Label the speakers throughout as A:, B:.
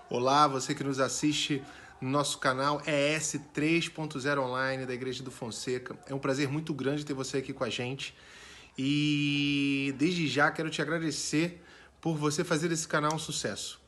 A: Olá, você que nos assiste no nosso canal ES 3.0 Online da Igreja do Fonseca. É um prazer muito grande ter você aqui com a gente. E desde já quero te agradecer por você fazer esse canal um sucesso.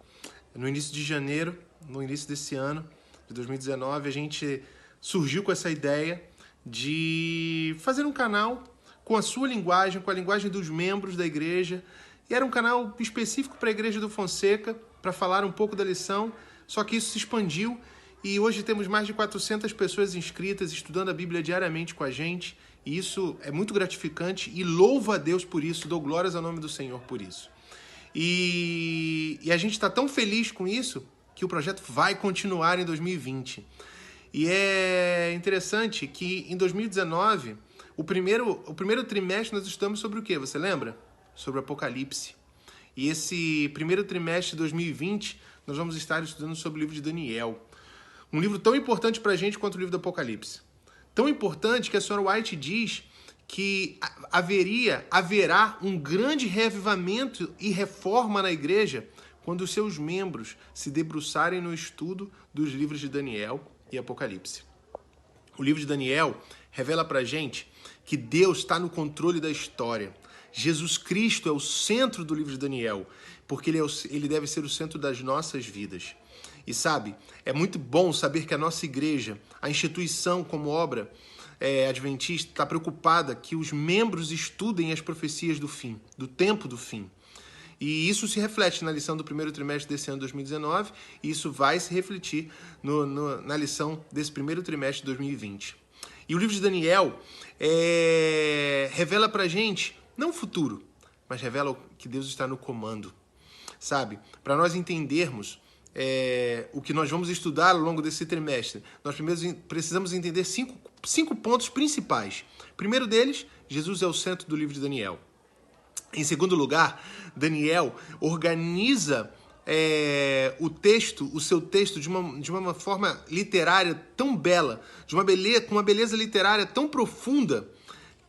A: No início de janeiro, no início desse ano, de 2019, a gente surgiu com essa ideia de fazer um canal com a sua linguagem, com a linguagem dos membros da igreja. E era um canal específico para a Igreja do Fonseca, para falar um pouco da lição, só que isso se expandiu e hoje temos mais de 400 pessoas inscritas, estudando a Bíblia diariamente com a gente, e isso é muito gratificante e louvo a Deus por isso, dou glórias ao nome do Senhor por isso. E a gente está tão feliz com isso que o projeto vai continuar em 2020. E é interessante que em 2019, o primeiro trimestre nós estudamos sobre o quê? Você lembra? Sobre o Apocalipse. E esse primeiro trimestre de 2020, nós vamos estar estudando sobre o livro de Daniel. Um livro tão importante para a gente quanto o livro do Apocalipse. Tão importante que a senhora White diz que haverá um grande reavivamento e reforma na igreja quando os seus membros se debruçarem no estudo dos livros de Daniel e Apocalipse. O livro de Daniel revela para a gente que Deus está no controle da história. Jesus Cristo é o centro do livro de Daniel, porque ele deve ser o centro das nossas vidas. E sabe, é muito bom saber que a nossa igreja, a instituição como obra adventista, está preocupada que os membros estudem as profecias do fim, do tempo do fim. E isso se reflete na lição do primeiro trimestre desse ano 2019, e isso vai se refletir na lição desse primeiro trimestre de 2020. E o livro de Daniel revela pra gente, não o futuro, mas revela que Deus está no comando, sabe? Para nós entendermos o que nós vamos estudar ao longo desse trimestre, nós primeiro precisamos entender cinco pontos principais. Primeiro deles, Jesus é o centro do livro de Daniel. Em segundo lugar, Daniel organiza o seu texto de uma forma literária tão bela, com uma beleza literária tão profunda,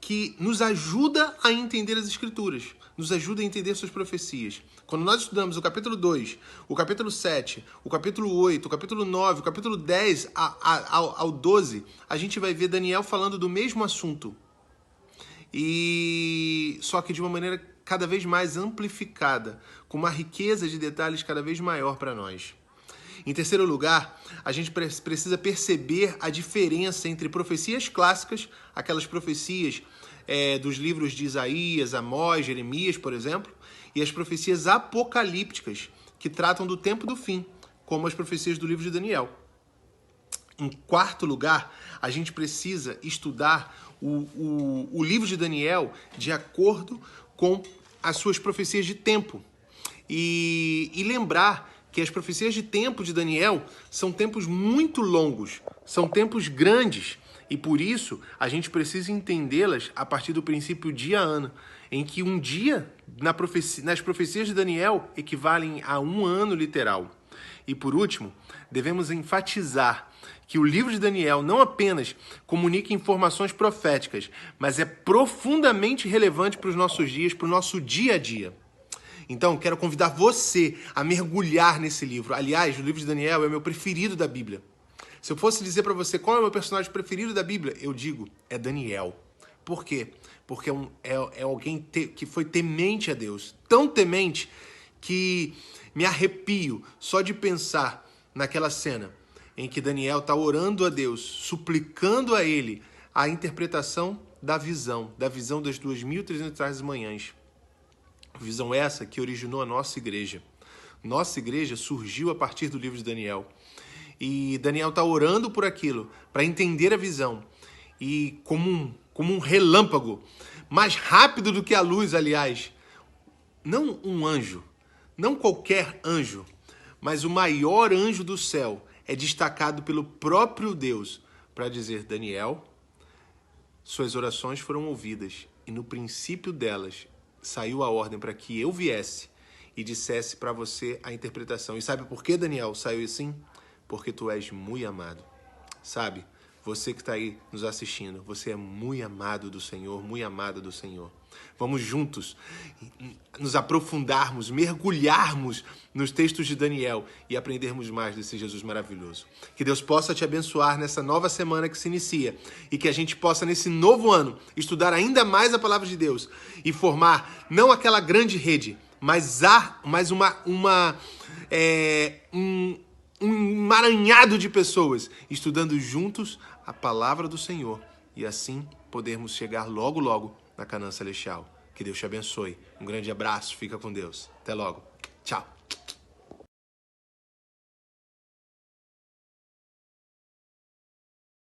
A: que nos ajuda a entender as Escrituras, nos ajuda a entender suas profecias. Quando nós estudamos o capítulo 2, o capítulo 7, o capítulo 8, o capítulo 9, o capítulo 10 ao 12, a gente vai ver Daniel falando do mesmo assunto. Só que de uma maneira cada vez mais amplificada, com uma riqueza de detalhes cada vez maior para nós. Em terceiro lugar, a gente precisa perceber a diferença entre profecias clássicas, aquelas profecias dos livros de Isaías, Amós, Jeremias, por exemplo, e as profecias apocalípticas, que tratam do tempo do fim, como as profecias do livro de Daniel. Em quarto lugar, a gente precisa estudar o livro de Daniel de acordo com as suas profecias de tempo. E lembrar que as profecias de tempo de Daniel são tempos muito longos, são tempos grandes, e por isso a gente precisa entendê-las a partir do princípio dia-ano, em que um dia nas profecias de Daniel equivalem a um ano literal. E por último, devemos enfatizar que o livro de Daniel não apenas comunica informações proféticas, mas é profundamente relevante para os nossos dias, para o nosso dia a dia. Então, quero convidar você a mergulhar nesse livro. Aliás, o livro de Daniel é o meu preferido da Bíblia. Se eu fosse dizer para você qual é o meu personagem preferido da Bíblia, eu digo, é Daniel. Por quê? Porque é alguém que foi temente a Deus. Tão temente que me arrepio só de pensar naquela cena em que Daniel está orando a Deus, suplicando a ele a interpretação da visão das 2.300 manhãs. Visão essa que originou a nossa igreja. Nossa igreja surgiu a partir do livro de Daniel. E Daniel está orando por aquilo, para entender a visão. E como um relâmpago, mais rápido do que a luz, aliás, não um anjo, não qualquer anjo, mas o maior anjo do céu é destacado pelo próprio Deus para dizer: Daniel, suas orações foram ouvidas e no princípio delas saiu a ordem para que eu viesse e dissesse para você a interpretação. E sabe por que, Daniel, saiu assim? Porque tu és muito amado. Sabe, você que está aí nos assistindo, você é muito amado do Senhor, muito amada do Senhor. Vamos juntos nos aprofundarmos, mergulharmos nos textos de Daniel e aprendermos mais desse Jesus maravilhoso. Que Deus possa te abençoar nessa nova semana que se inicia e que a gente possa, nesse novo ano, estudar ainda mais a palavra de Deus e formar não aquela grande rede, mas um emaranhado de pessoas estudando juntos a palavra do Senhor e assim podermos chegar logo, logo na Canaã Celestial. Que Deus te abençoe. Um grande abraço. Fica com Deus. Até logo. Tchau.